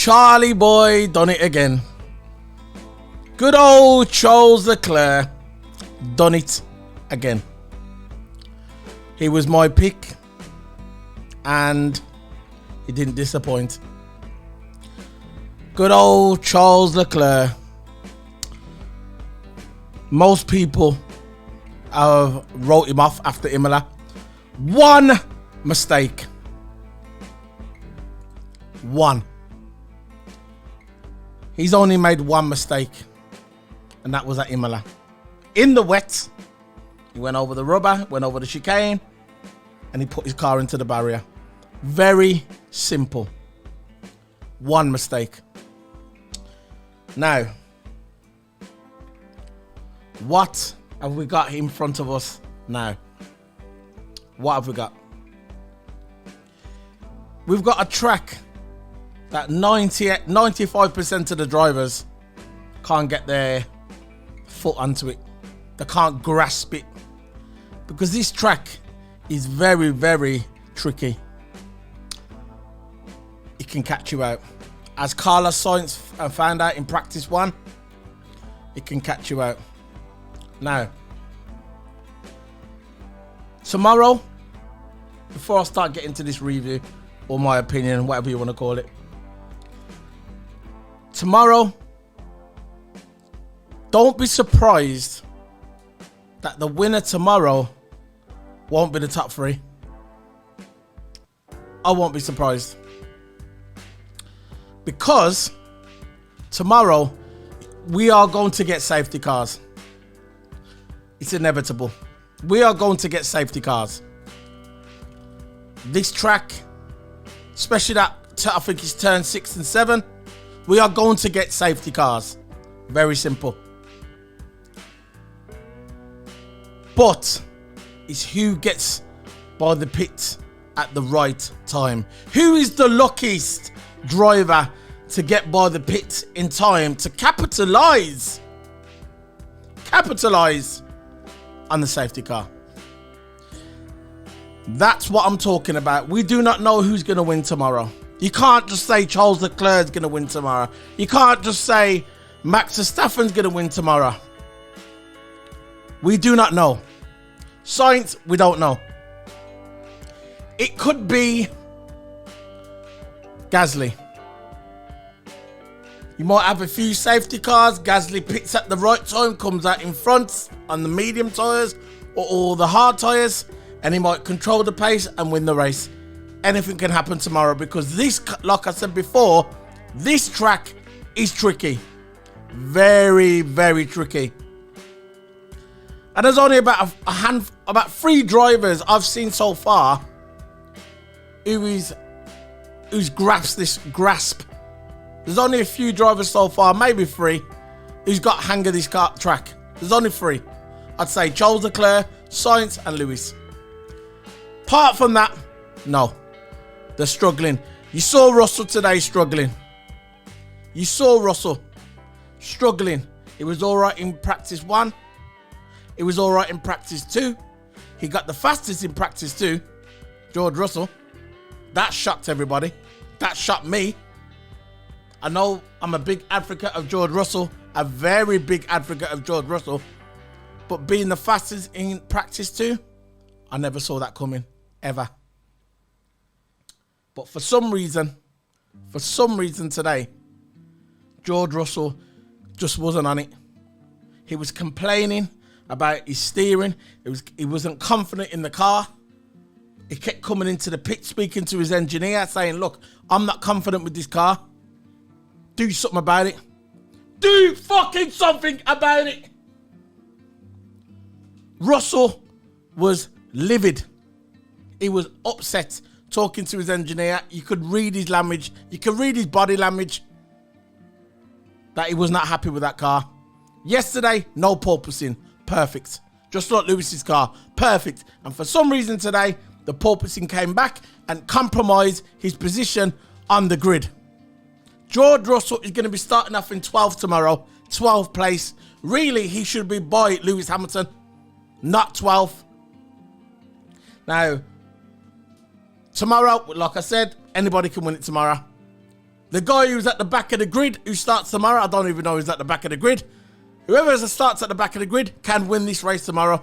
Charlie boy done it again. Good old Charles Leclerc done it again. He was my pick and he didn't disappoint. Good old Charles Leclerc. Most people wrote him off after Imola. One mistake. One. He's only made one mistake, and that was at Imola. In the wet, he went over the rubber, went over the chicane, and he put his car into the barrier. Very simple. One mistake. Now, what have we got in front of us now? What have we got? We've got a track that 95% of the drivers can't get their foot onto it. They can't grasp it. Because this track is very, very tricky. It can catch you out. As Carlos Sainz found out in practice 1, it can catch you out. Now, tomorrow, before I start getting to this review, or my opinion, whatever you want to call it, tomorrow, don't be surprised that the winner tomorrow won't be the top 3. I won't be surprised. Because tomorrow, we are going to get safety cars. It's inevitable. We are going to get safety cars. This track, especially that, I think it's turn 6 and 7, we are going to get safety cars. Very simple. But it's who gets by the pit at the right time. Who is the luckiest driver to get by the pit in time to capitalize on the safety car? That's what I'm talking about. We do not know who's going to win tomorrow. You can't just say Charles Leclerc is going to win tomorrow. You can't just say Max Verstappen's going to win tomorrow. We do not know. Sainz, we don't know. It could be Gasly. You might have a few safety cars. Gasly pits at the right time, comes out in front on the medium tyres or the hard tyres, and he might control the pace and win the race. Anything can happen tomorrow because this, like I said before, this track is tricky. Very, very tricky. And there's only about about 3 drivers I've seen so far who's grasped this grasp. There's only a few drivers so far, maybe 3, who's got hang of this track. There's only 3. I'd say Charles Leclerc, Sainz and Lewis. Apart from that, no. They're struggling. You saw Russell today struggling. You saw Russell struggling. It was all right in practice 1. It was all right in practice 2. He got the fastest in practice 2, George Russell. That shocked everybody. That shocked me. I know I'm a big advocate of George Russell, a very big advocate of George Russell, but being the fastest in practice 2, I never saw that coming, ever. But for some reason today, George Russell just wasn't on it. He was complaining about his steering. He wasn't confident in the car. He kept coming into the pit, speaking to his engineer, saying, look, I'm not confident with this car. Do something about it. Do fucking something about it. Russell was livid. He was upset talking to his engineer. You could read his language. You could read his body language that he was not happy with that car. Yesterday, no porpoising. Perfect. Just like Lewis's car. Perfect. And for some reason today, the porpoising came back and compromised his position on the grid. George Russell is going to be starting off in 12th tomorrow. 12th place. Really, he should be by Lewis Hamilton. Not 12th. Now, tomorrow, like I said, anybody can win it tomorrow. The guy who's at the back of the grid, who starts tomorrow, I don't even know who's at the back of the grid. Whoever starts at the back of the grid can win this race tomorrow.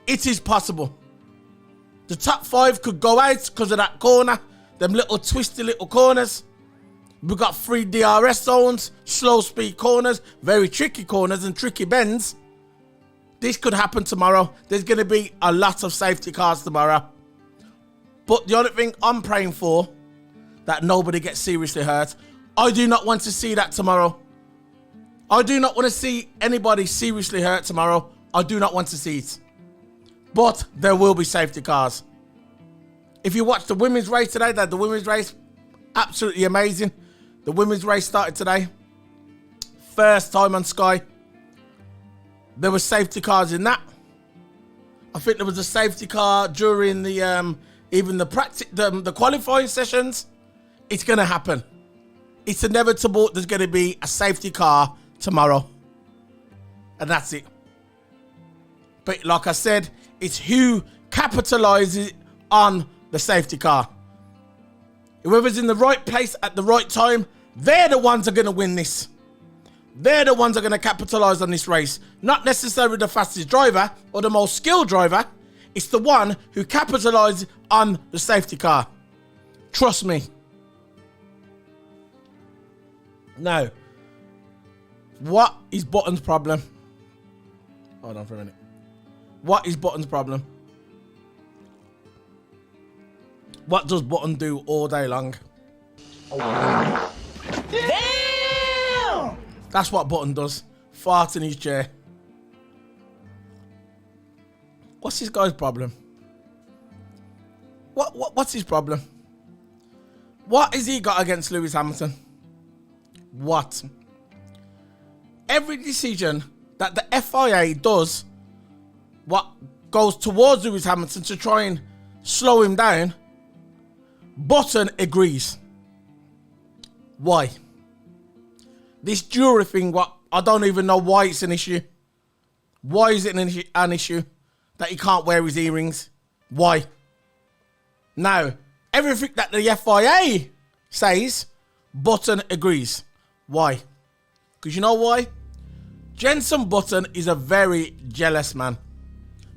It is possible. The top 5 could go out because of that corner. Them little twisty little corners. We've got 3 DRS zones, slow speed corners, very tricky corners and tricky bends. This could happen tomorrow. There's going to be a lot of safety cars tomorrow. But the only thing I'm praying for, that nobody gets seriously hurt. I do not want to see that tomorrow. I do not want to see anybody seriously hurt tomorrow. I do not want to see it. But there will be safety cars. If you watch the women's race today, the women's race, absolutely amazing. The women's race started today. First time on Sky. There were safety cars in that. I think there was a safety car during the even the practice, the qualifying sessions. It's going to happen. It's inevitable. There's going to be a safety car tomorrow. And that's it. But like I said, it's who capitalizes on the safety car. Whoever's in the right place at the right time, they're the ones that are going to win this. They're the ones that are going to capitalize on this race. Not necessarily the fastest driver or the most skilled driver. It's the one who capitalizes on the safety car. Trust me. Now, what is Button's problem? Hold on for a minute. What is Button's problem? What does Button do all day long? Damn! That's what Button does. Fart in his chair. What's this guy's problem? What's his problem? What has he got against Lewis Hamilton? What? Every decision that the FIA does, what goes towards Lewis Hamilton to try and slow him down, Button agrees. Why? This jury thing, what I don't even know why it's an issue. Why is it an issue that he can't wear his earrings? Why? Now, everything that the FIA says, Button agrees. Why? Because you know why? Jenson Button is a very jealous man.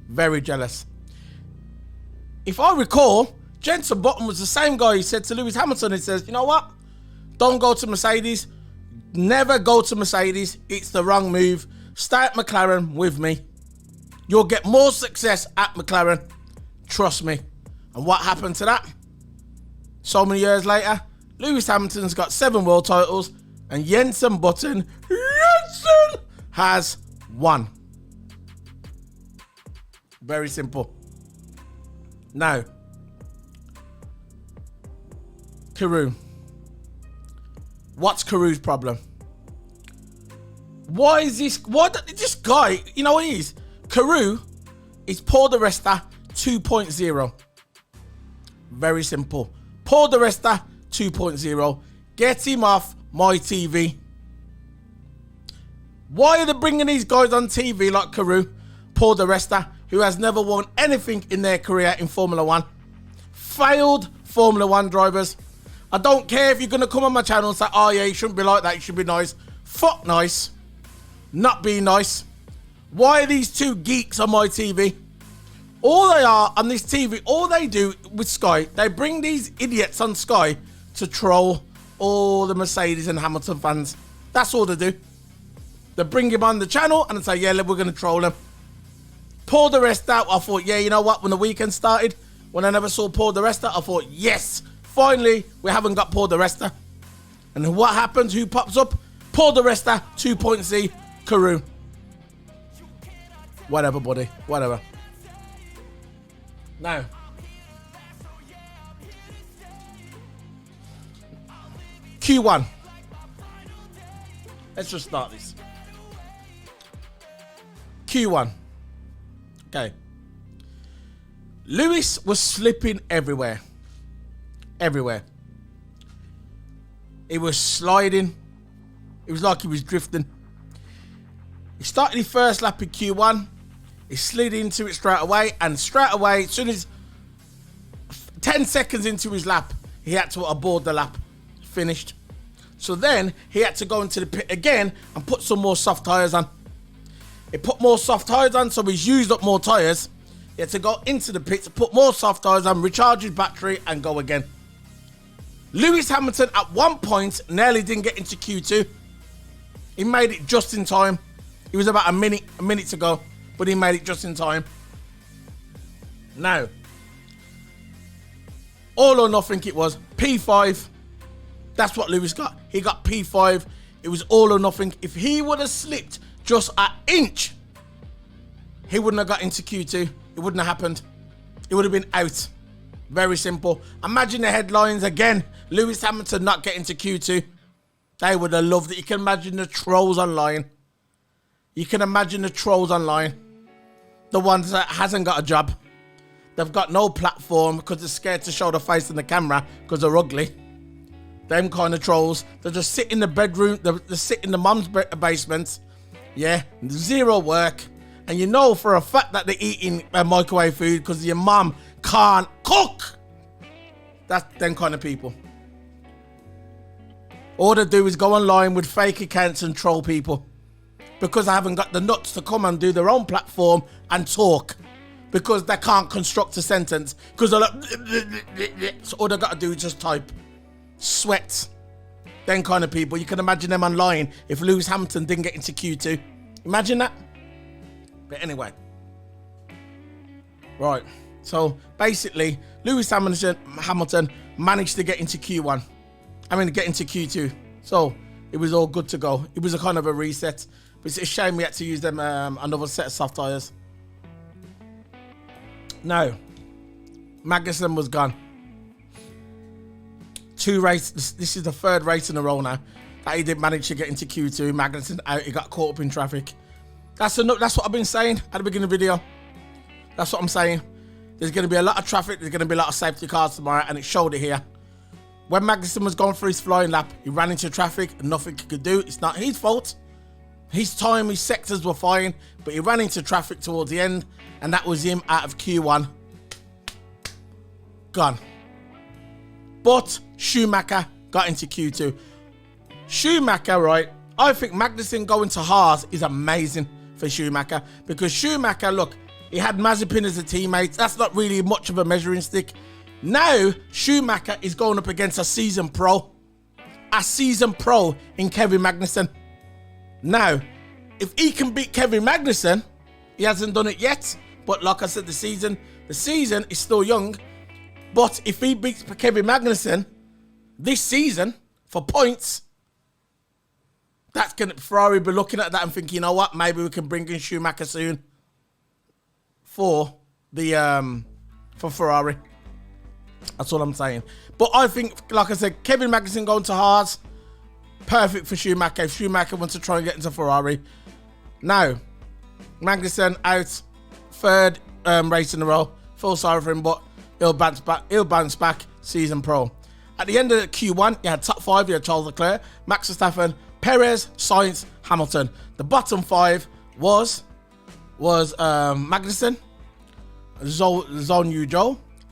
Very jealous. If I recall, Jenson Button was the same guy who said to Lewis Hamilton, he says, you know what? Don't go to Mercedes. Never go to Mercedes. It's the wrong move. Stay at McLaren with me. You'll get more success at McLaren. Trust me. And what happened to that? So many years later, Lewis Hamilton's got 7 world titles and Jenson Button has 1. Very simple. Now, Carew. What's Carew's problem? Why is this guy, you know what he is? Carew is Paul di Resta 2.0. Very simple. Paul di Resta 2.0. Get him off my TV. Why are they bringing these guys on TV like Carew, Paul di Resta, who has never won anything in their career in Formula 1? Failed Formula 1 drivers. I don't care if you're going to come on my channel and say, oh yeah, you shouldn't be like that, you should be nice. Fuck nice. Not being nice. Why are these 2 geeks on my TV? All they are on this TV, all they do with Sky, they bring these idiots on Sky to troll all the Mercedes and Hamilton fans. That's all they do. They bring him on the channel and say, yeah, we're going to troll him. Paul di Resta, I thought, yeah, you know what? When the weekend started, when I never saw Paul di Resta, I thought, yes, finally, we haven't got Paul di Resta. And what happens? Who pops up? Paul di Resta 2.0 Carew. Whatever, buddy. Whatever. Now, Q1. Let's just start this. Q1. Okay. Lewis was slipping everywhere. Everywhere. He was sliding. It was like he was drifting. He started his first lap in Q1. He slid into it straight away. And straight away, as soon as 10 seconds into his lap, he had to abort the lap. finished. So then he had to go into the pit again and put some more soft tyres on. He put more soft tyres on, so he's used up more tyres. He had to go into the pits, put more soft tyres on, recharge his battery, and go again. Lewis Hamilton at one point nearly didn't get into Q2. He made it just in time. He was about a minute to go, but he made it just in time. Now, all or nothing it was. P5. That's what Lewis got. He got P5. It was all or nothing. If he would have slipped just an inch, he wouldn't have got into Q2. It wouldn't have happened. It would have been out. Very simple. Imagine the headlines again. Lewis Hamilton not getting to Q2. They would have loved it. You can imagine the trolls online. You can imagine the trolls online. The ones that hasn't got a job. They've got no platform because they're scared to show their face in the camera because they're ugly. Them kind of trolls. They just sit in the bedroom. They sit in the mum's basement. Yeah. Zero work. And you know for a fact that they're eating microwave food because your mum can't cook. That's them kind of people. All they do is go online with fake accounts and troll people. Because they haven't got the nuts to come and do their own platform and talk. Because they can't construct a sentence. Because they're like... So all they got to do is just type. Sweat. Them kind of people. You can imagine them online if Lewis Hamilton didn't get into Q2. Imagine that. But anyway. Right. So basically, Lewis Hamilton managed to get into Q1. I mean, get into Q2. So it was all good to go. It was a kind of a reset. But it's a shame we had to use them another set of soft tyres. No. Magnussen was gone. 2 races. This is the 3rd race in a row now that he didn't manage to get into Q2. Magnussen out. He got caught up in traffic. That's what I've been saying at the beginning of the video. That's what I'm saying. There's going to be a lot of traffic. There's going to be a lot of safety cars tomorrow, and it showed it here. When Magnussen was going for his flying lap, he ran into traffic and nothing he could do. It's not his fault. His time, his sectors were fine, but he ran into traffic towards the end, and that was him out of Q1. Gone. But Schumacher got into Q2. Schumacher, right? I think Magnussen going to Haas is amazing for Schumacher because Schumacher, look, he had Mazepin as a teammate. That's not really much of a measuring stick. Now, Schumacher is going up against a seasoned pro. A seasoned pro in Kevin Magnussen. Now, if he can beat Kevin Magnussen, he hasn't done it yet. But like I said, the season is still young. But if he beats Kevin Magnussen this season for points, that's going to Ferrari be looking at that and thinking, you know what, maybe we can bring in Schumacher soon for the for Ferrari. That's all I'm saying. But I think, like I said, Kevin Magnussen going to Haas, perfect for Schumacher. If Schumacher wants to try and get into Ferrari. Now, Magnussen out, 3rd race in a row. Feel sorry for him, but he'll bounce back. He'll bounce back. Season pro. At the end of the Q1, you had top 5. You had Charles Leclerc, Max Verstappen, Perez, Sainz, Hamilton. The bottom 5 was Magnussen, Zhou Yu,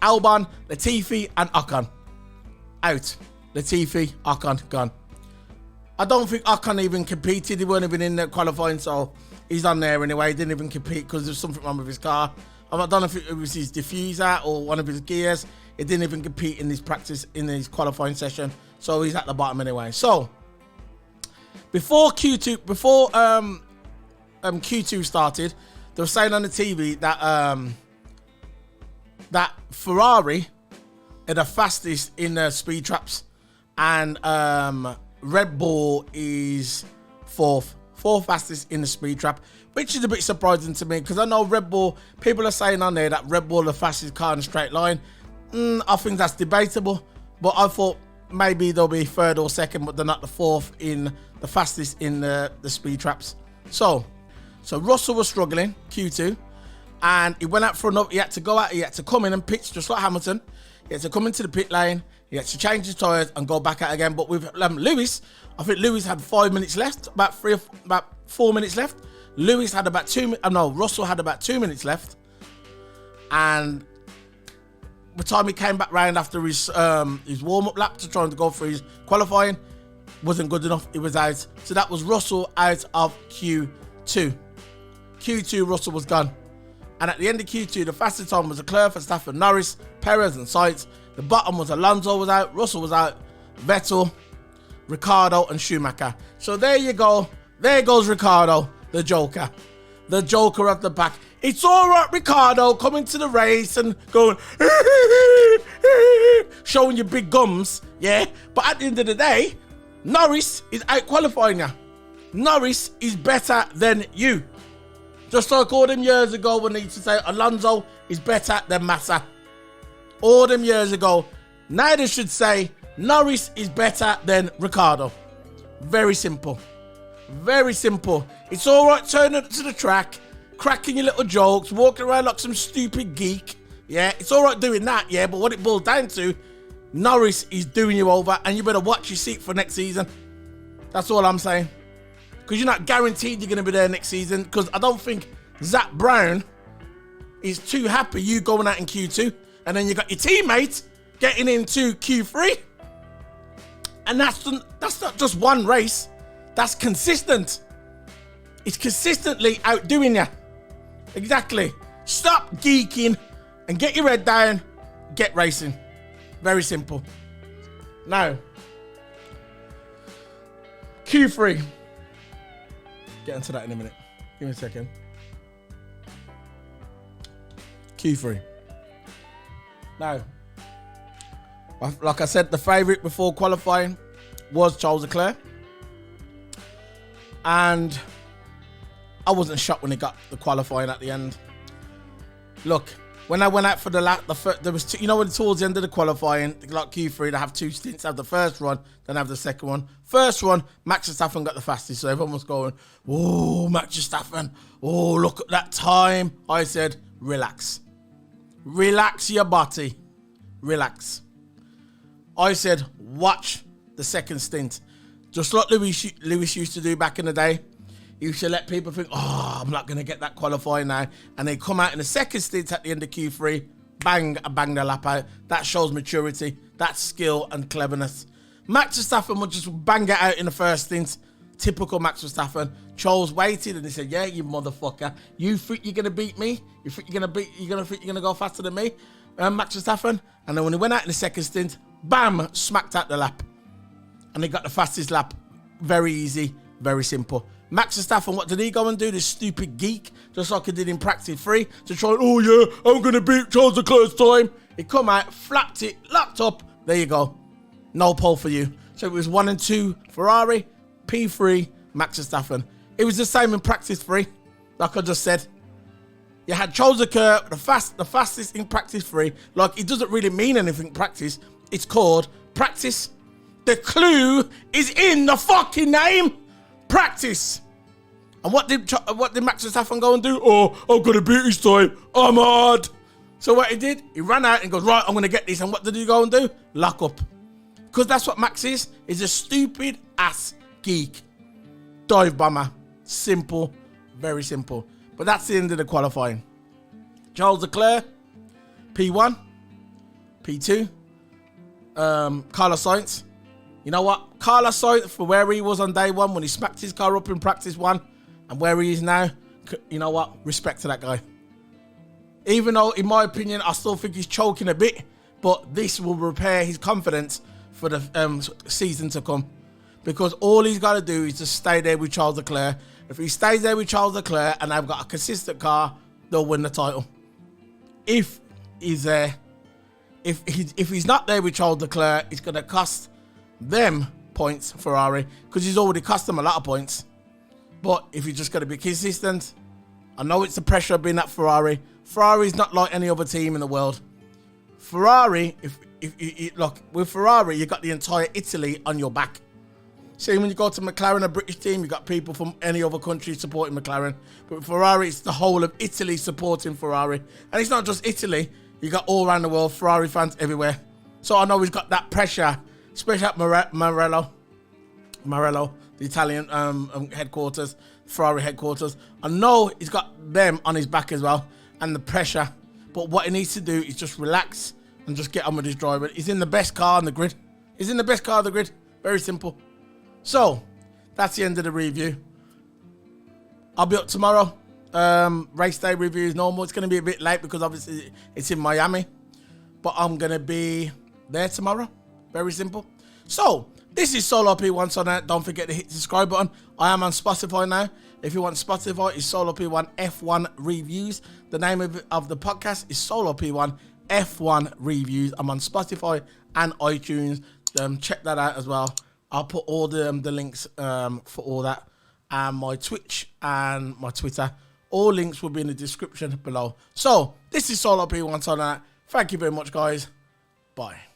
Albon, Latifi, and Ocon. Out. Latifi, Ocon, gone. I don't think Ocon even competed. He weren't even in the qualifying, so he's on there anyway. He didn't even compete because there's something wrong with his car. I don't know if it was his diffuser or one of his gears. He didn't even compete in his practice, in his qualifying session. So he's at the bottom anyway. So, before Q2 started, they were saying on the TV that that Ferrari are the fastest in the speed traps, and Red Bull is fourth fastest in the speed trap, which is a bit surprising to me because I know Red Bull, people are saying on there that Red Bull are the fastest car in a straight line. I think that's debatable, but I thought maybe they'll be 3rd or 2nd, but they're not the 4th in the fastest in the speed traps. So Russell was struggling Q2, and he went out for another. He had to go out. He had to come in and pitch just like Hamilton. He had to come into the pit lane. He had to change his tyres and go back out again. But with Lewis, I think Lewis had 5 minutes left, about 4 minutes left. Lewis had about Russell had about 2 minutes left, and the time he came back round after his warm-up lap to try and go for his qualifying, wasn't good enough. He was out. So that was Russell out of Q2. Q2, Russell was gone. And at the end of Q2, the fastest time was Leclerc, Verstappen, Norris, Perez and Sainz. The bottom was Alonso was out, Russell was out, Vettel, Ricciardo and Schumacher. So there you go. There goes Ricciardo, the Joker. The Joker of the pack. It's all right, Ricciardo, coming to the race and going, showing your big gums, yeah? But at the end of the day, Norris is out qualifying you. Norris is better than you. Just like all them years ago when they used to say Alonso is better than Massa. All them years ago. Now they should say Norris is better than Ricciardo. Very simple. Very simple. It's all right turning up to the track, cracking your little jokes, walking around like some stupid geek. Yeah, it's all right doing that, yeah, but what it boils down to, Norris is doing you over and you better watch your seat for next season. That's all I'm saying. Because you're not guaranteed you're going to be there next season, because I don't think Zach Brown is too happy you going out in Q2 and then you got your teammate getting into Q3. And that's not just one race. That's consistent. It's consistently outdoing you. Exactly. Stop geeking and get your head down. Get racing. Very simple. Now, Q3. Get into that in a minute. Give me a second. Q3. Now, like I said, the favourite before qualifying was Charles Leclerc. And I wasn't shocked when he got the qualifying at the end. Look, when I went out for the lap, there was two, you know, when towards the end of the qualifying, like Q3, they have two stints. Have the first run, then have the second one. First run, Max Verstappen got the fastest, so everyone was going, "Oh, Max Verstappen! Oh, look at that time!" I said, "Relax, relax your body, relax." I said, "Watch the second stint." Just like Lewis used to do back in the day. He used to let people think, "Oh, I'm not going to get that qualifying now." And they come out in the second stint at the end of Q3, bang, I bang the lap out. That shows maturity. That's skill and cleverness. Max Verstappen would just bang it out in the first stint. Typical Max Verstappen. Charles waited and he said, "Yeah, you motherfucker. You think you're going to beat me? You think you're going to go faster than me? Max Verstappen?" And then when he went out in the second stint, bam, smacked out the lap. And he got the fastest lap. Very easy, very simple. Max Verstappen, what did he go and do? This stupid geek, just like he did in practice 3, to try, "Oh yeah, I'm going to beat Charles Leclerc's time." He come out, flapped it, locked up. There you go. No pole for you. So it was 1 and 2 Ferrari, P3, Max Verstappen. It was the same in practice 3, like I just said. You had Charles Leclerc, the fastest in practice 3. Like, it doesn't really mean anything, practice. It's called practice. The clue is in the fucking name. Practice. And what did Max Verstappen go and do? "Oh, I'm going to beat his time. I'm hard." So what he did, he ran out and goes, "Right, I'm going to get this." And what did he go and do? Lock up. Because that's what Max is a stupid ass geek. Dive bomber. Simple. Very simple. But that's the end of the qualifying. Charles Leclerc, P1, P2, Carlos Sainz. You know what? Carlos Sainz, for where he was on day 1 when he smacked his car up in practice 1 and where he is now, you know what? Respect to that guy. Even though, in my opinion, I still think he's choking a bit, but this will repair his confidence for the season to come. Because all he's got to do is just stay there with Charles Leclerc. If he stays there with Charles Leclerc and they've got a consistent car, they'll win the title. If he's there. If he's not there with Charles Leclerc, it's going to cost them points, Ferrari, because he's already cost them a lot of points. But if you're just going to be consistent, I know it's the pressure of being at Ferrari. Ferrari's not like any other team in the world. Ferrari, look, with Ferrari, you got the entire Italy on your back. See, when you go to McLaren, a British team, you got people from any other country supporting McLaren. But with Ferrari, it's the whole of Italy supporting Ferrari. And it's not just Italy. You got all around the world, Ferrari fans everywhere. So I know he's got that pressure, especially at Marello, the Italian headquarters, Ferrari headquarters. I know he's got them on his back as well, and the pressure. But what he needs to do is just relax and just get on with his driving. He's in the best car on the grid. He's in the best car on the grid. Very simple. So, that's the end of the review. I'll be up tomorrow. Race day review is normal. It's going to be a bit late because obviously it's in Miami. But I'm going to be there tomorrow. Very simple. So, this is Solo P1 Sonnet. Don't forget to hit the subscribe button. I am on Spotify now. If you want Spotify, it's Solo P1 F1 Reviews. The name of the podcast is Solo P1 F1 Reviews. I'm on Spotify and iTunes. Check that out as well. I'll put all the links for all that. And my Twitch and my Twitter. All links will be in the description below. So, this is Solo P1 Sonnet. Thank you very much, guys. Bye.